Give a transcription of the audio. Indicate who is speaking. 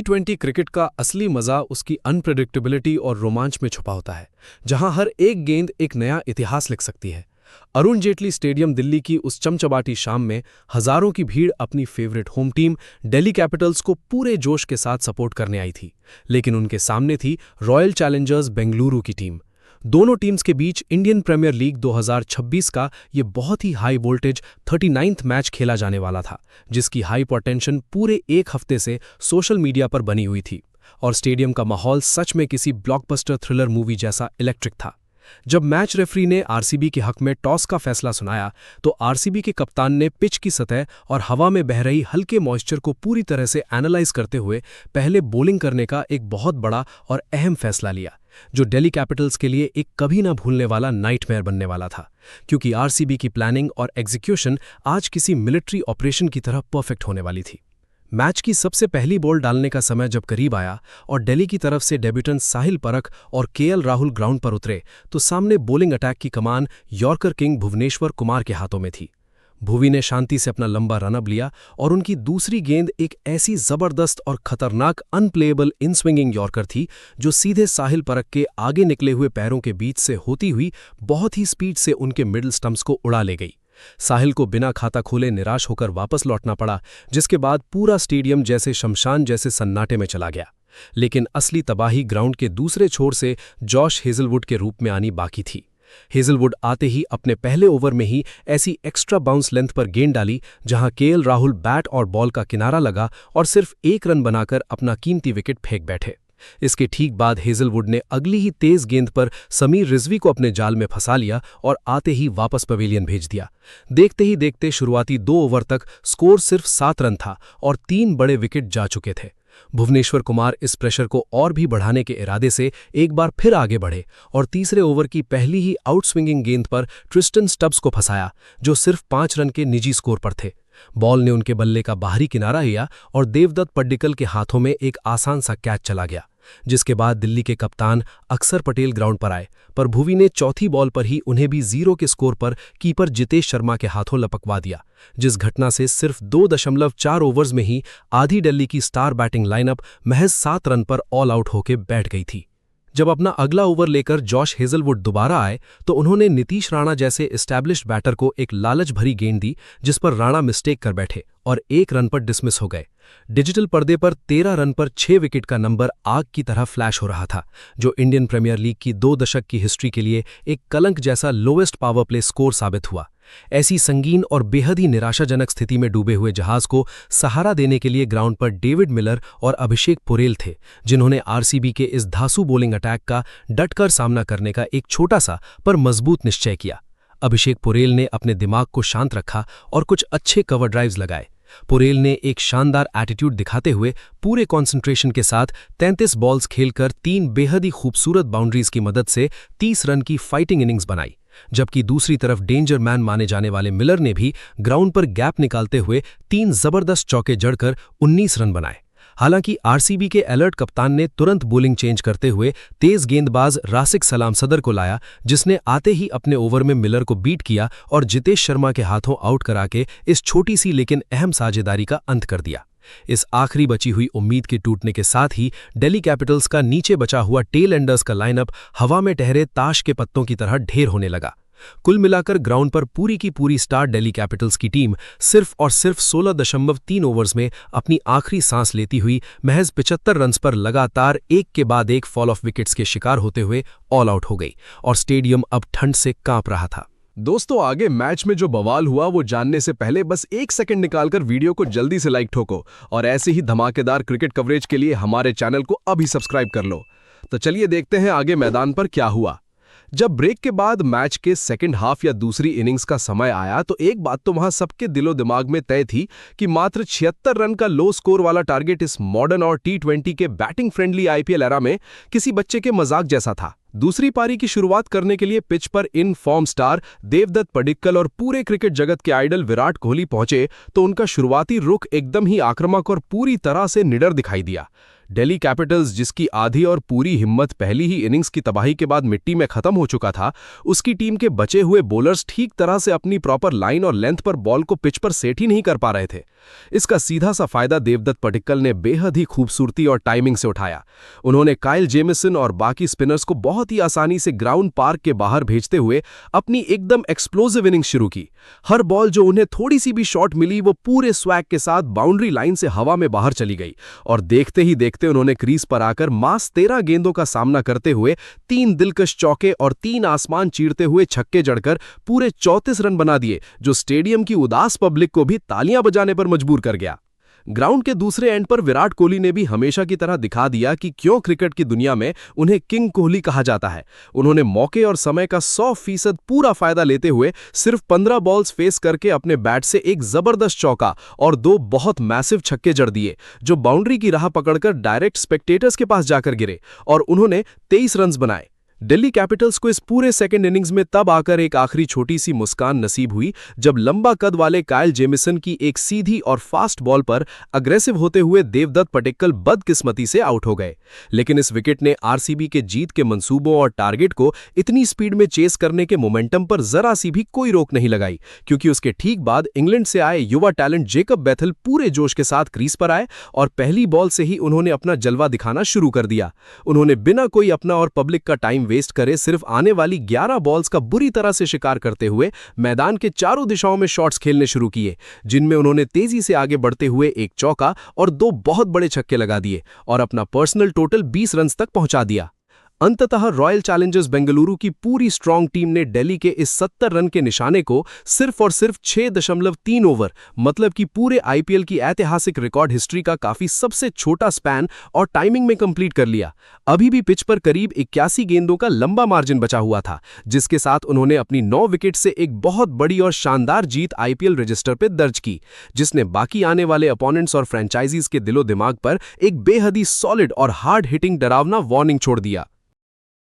Speaker 1: टी20 cricket का असली मजा उसकी अनप्रेडिक्टेबिलिटी और रोमांच में छुपा होता है, जहां हर एक गेंद एक नया इतिहास लिख सकती है। अरुण जेटली स्टेडियम दिल्ली की उस चमचमाती शाम में हजारों की भीड़ अपनी favourite home team Delhi Capitals को पूरे जोश के साथ सपोर्ट करने आई थी, लेकिन उनके सामने थी रॉयल चैलेंजर्स बेंगलुरु की टीम। दोनों टीम्स के बीच इंडियन प्रीमियर लीग 2026 का ये बहुत ही हाई वोल्टेज 39th मैच खेला जाने वाला था, जिसकी हाइपर टेंशन पूरे एक हफ्ते से सोशल मीडिया पर बनी हुई थी और स्टेडियम का माहौल सच में किसी ब्लॉकबस्टर थ्रिलर मूवी जैसा इलेक्ट्रिक था। जब मैच रेफरी ने आरसीबी के हक में टॉस का फैसला सुनाया, तो आरसीबी के कप्तान ने पिच की सतह और हवा में बह रही हल्के मॉइस्चर को पूरी तरह से एनालाइज करते हुए पहले बॉलिंग करने का एक बहुत बड़ा और अहम फैसला लिया, जो दिल्ली कैपिटल्स के लिए एक कभी ना भूलने वाला नाइटमेयर बनने वाला था, क्योंकि आरसीबी की प्लानिंग और एग्जीक्यूशन आज किसी मिलिट्री ऑपरेशन की तरह परफेक्ट होने वाली थी। मैच की सबसे पहली बॉल डालने का समय जब करीब आया और दिल्ली की तरफ से डेब्यूटेंट साहिल परख और केएल राहुल ग्राउंड पर उतरे, तो सामने बॉलिंग अटैक की कमान यॉर्कर किंग भुवनेश्वर कुमार के हाथों में थी। भुवी ने शांति से अपना लंबा रनअप लिया और उनकी दूसरी गेंद एक ऐसी जबरदस्त और खतरनाक अनप्लेएबल इन स्विंगिंग यॉर्कर थी, जो सीधे साहिल परख के आगे निकले हुए पैरों के बीच से होती हुई बहुत ही स्पीड से उनके मिडिल स्टंप्स को उड़ा ले गई। साहिल को बिना खाता खोले निराश होकर वापस लौटना पड़ा, जिसके बाद पूरा स्टेडियम जैसे शमशान जैसे सन्नाटे में चला गया। लेकिन असली तबाही ग्राउंड के दूसरे छोर से जॉश हेजलवुड के रूप में आनी बाकी थी। हेजलवुड आते ही अपने पहले ओवर में ही ऐसी एक्स्ट्रा बाउंस लेंथ पर गेंद डाली, जहां केएल राहुल बैट और बॉल का किनारा लगा और सिर्फ एक रन बनाकर अपना कीमती विकेट फेंक बैठे। इसके ठीक बाद हेजलवुड ने अगली ही तेज गेंद पर समीर रिजवी को अपने जाल में फंसा लिया और आते ही वापस पवेलियन भेज दिया। देखते ही देखते शुरुआती 2 ओवर तक स्कोर सिर्फ 7 रन था और 3 बड़े विकेट जा चुके थे। भुवनेश्वर कुमार इस प्रेशर को और भी बढ़ाने के इरादे से एक बार फिर आगे बढ़े और तीसरे ओवर की पहली ही आउटस्विंगिंग गेंद पर ट्रिस्टन स्टब्स को फंसाया, जो सिर्फ 5 रन के निजी स्कोर पर थे। बॉल ने उनके बल्ले का बाहरी किनारा लिया और देवदत्त पड्डिकल के हाथों में एक आसान सा कैच चला गया, जिसके बाद दिल्ली के कप्तान अक्षर पटेल ग्राउंड पर आए, पर भुवी ने चौथी बॉल पर ही उन्हें भी 0 के स्कोर पर कीपर जितेश शर्मा के हाथों लपकवा दिया, जिस घटना से सिर्फ 2.4 ओवर्स में ही आधी दिल्ली की स्टार बैटिंग लाइनअप महज 7 रन पर ऑल आउट होकर बैठ गई थी। जब अपना अगला ओवर लेकर जॉश हेजलवुड दोबारा आए, तो उन्होंने नीतीश राणा जैसे एस्टैब्लिश्ड बैटर को एक लालच भरी गेंद दी, जिस पर राणा मिस्टेक कर बैठे और 1 रन पर डिसमिस हो गए। डिजिटल पर्दे पर 13 रन पर 6 विकेट का नंबर आग की तरह फ्लैश हो रहा था, जो इंडियन प्रीमियर लीग की 2 दशक की हिस्ट्री के लिए एक कलंक जैसा लोएस्ट पावर प्ले स्कोर साबित हुआ। ऐसी संगीन और बेहद ही निराशाजनक स्थिति में डूबे हुए जहाज को सहारा देने के लिए ग्राउंड पर डेविड मिलर और अभिषेक पुरेल थे, जिन्होंने आरसीबी के इस धांसू बॉलिंग अटैक का डटकर सामना करने का एक छोटा सा पर मजबूत निश्चय किया। अभिषेक पुरेल ने अपने दिमाग को शांत रखा और कुछ अच्छे कवर ड्राइव्स लगाए। पुरेल ने एक शानदार एटीट्यूड दिखाते हुए पूरे कंसंट्रेशन के साथ 33 बॉल्स खेलकर 3 बेहद ही खूबसूरत बाउंड्रीज की मदद से 30 रन की फाइटिंग इनिंग्स बनाई, जबकि दूसरी तरफ डेंजर मैन माने जाने वाले मिलर ने भी ग्राउंड पर गैप निकालते हुए 3 जबरदस्त चौके जड़कर 19 रन बनाए। हालांकि आरसीबी के अलर्ट कप्तान ने तुरंत बॉलिंग चेंज करते हुए तेज गेंदबाज रासिक सलाम सदर को लाया, जिसने आते ही अपने ओवर में मिलर को बीट किया और जितेश शर्मा के हाथों आउट करा के इस छोटी सी लेकिन अहम साझेदारी का अंत कर दिया। इस आखिरी बची हुई उम्मीद के टूटने के साथ ही दिल्ली कैपिटल्स का नीचे बचा हुआ टेल एंडर्स का लाइनअप हवा में ठहरे ताश के पत्तों की तरह ढेर होने लगा। कुल मिलाकर ग्राउंड पर पूरी की पूरी स्टार दिल्ली कैपिटल्स की टीम सिर्फ और सिर्फ 16.3 ओवर्स में अपनी आखिरी सांस लेती हुई महज 75 रन्स पर लगातार एक के बाद एक फॉल ऑफ विकेट्स के शिकार होते हुए ऑल आउट हो गई और स्टेडियम अब ठंड से कांप रहा था।
Speaker 2: दोस्तों, आगे मैच में जो बवाल हुआ वो जानने से पहले बस 1 सेकंड निकालकर वीडियो को जल्दी से लाइक ठोको और ऐसे ही धमाकेदार क्रिकेट कवरेज के लिए हमारे चैनल को अभी सब्सक्राइब कर लो। तो चलिए देखते हैं आगे मैदान पर क्या हुआ। जब ब्रेक के बाद मैच के सेकंड हाफ या दूसरी इनिंग्स का समय आया, तो एक बात तो वहां सबके दिलो दिमाग में तय थी कि मात्र 76 रन का लो स्कोर वाला टारगेट इस मॉडर्न और टी20 के बैटिंग फ्रेंडली आईपीएल एरा में किसी बच्चे के मजाक जैसा था। दूसरी पारी की शुरुआत करने के लिए पिच पर इन फॉर्म स्टार देवदत्त पड्डिक्कल और पूरे क्रिकेट जगत के आइडल विराट कोहली पहुंचे, तो उनका शुरुआती रुख एकदम ही आक्रामक और पूरी तरह से निडर दिखाई दिया। दिल्ली कैपिटल्स, जिसकी आधी और पूरी हिम्मत पहली ही इनिंग्स की तबाही के बाद मिट्टी में खत्म हो चुका था, उसकी टीम के बचे हुए बॉलर्स ठीक तरह से अपनी प्रॉपर लाइन और लेंथ पर बॉल को पिच पर सेट ही नहीं कर पा रहे थे। इसका सीधा सा फायदा देवदत्त पडिक्कल ने बेहद ही खूबसूरती और टाइमिंग से उठाया। उन्होंने काइल जेमिसन और बाकी स्पिनर्स को बहुत ही आसानी से ग्राउंड पार्क के बाहर भेजते हुए अपनी एकदम एक्सप्लोसिव इनिंग शुरू की। हर बॉल जो उन्हें थोड़ी सी भी शॉट मिली, वो पूरे स्वैग के साथ बाउंड्री लाइन से हवा में बाहर चली गई और देखते ही देखते उन्होंने क्रीज पर आकर मास 13 गेंदों का सामना करते हुए 3 दिलकश चौके और 3 आसमान चीरते हुए छक्के जड़कर पूरे 34 रन बना दिए, जो स्टेडियम की उदास पब्लिक को भी तालियां बजाने पर मजबूर कर गया। ग्राउंड के दूसरे एंड पर विराट कोहली ने भी हमेशा की तरह दिखा दिया कि क्यों क्रिकेट की दुनिया में उन्हें किंग कोहली कहा जाता है। उन्होंने मौके और समय का 100% पूरा फायदा लेते हुए सिर्फ 15 बॉल्स फेस करके अपने बैट से एक जबरदस्त चौका और 2 बहुत मैसिव छक्के जड़ दिए, जो बाउंड्री की राह पकड़कर डायरेक्ट स्पेक्टेटर्स के पास जाकर गिरे और उन्होंने 23 रन बनाए। दिल्ली कैपिटल्स को इस पूरे सेकंड इनिंग्स में तब आकर एक आखिरी छोटी सी मुस्कान नसीब हुई जब लंबा कद वाले काइल जेमिसन की एक सीधी और फास्ट बॉल पर अग्रेसिव होते हुए देवदत्त पडिक्कल बदकिस्मती से आउट हो गए। लेकिन इस विकेट ने आरसीबी के जीत के मंसूबों और टारगेट को इतनी स्पीड में चेस करने के मोमेंटम पर जरा सी भी कोई रोक नहीं लगाई, क्योंकि उसके ठीक बाद इंग्लैंड से आए युवा टैलेंट जेकब बेथल पूरे जोश के साथ क्रीज पर आए और पहली बॉल से ही उन्होंने अपना जलवा दिखाना शुरू कर दिया। उन्होंने बिना कोई अपना और पब्लिक का टाइम वेस्ट करे सिर्फ आने वाली 11 बॉल्स का बुरी तरह से शिकार करते हुए मैदान के चारों दिशाओं में शॉट्स खेलने शुरू किए, जिनमें उन्होंने तेजी से आगे बढ़ते हुए एक चौका और 2 बहुत बड़े छक्के लगा दिए और अपना पर्सनल टोटल 20 रन तक पहुंचा दिया। अंततः रॉयल चैलेंजर्स बेंगलुरु की पूरी स्ट्रांग टीम ने दिल्ली के इस 70 रन के निशाने को सिर्फ और सिर्फ 6.3 ओवर, मतलब कि पूरे आईपीएल की ऐतिहासिक रिकॉर्ड हिस्ट्री का काफी सबसे छोटा स्पैन और टाइमिंग में कंप्लीट कर लिया। अभी भी पिच पर करीब 81 गेंदों का लंबा मार्जिन बचा हुआ था, जिसके साथ उन्होंने अपनी 9 विकेट से एक बहुत बड़ी और शानदार जीत आईपीएल रजिस्टर पर दर्ज की, जिसने बाकी आने वाले अपोनेंट्स और फ्रेंचाइजीज के दिलो दिमाग पर एक बेहद ही सॉलिड और हार्ड हिटिंग डरावना वार्निंग छोड़ दिया।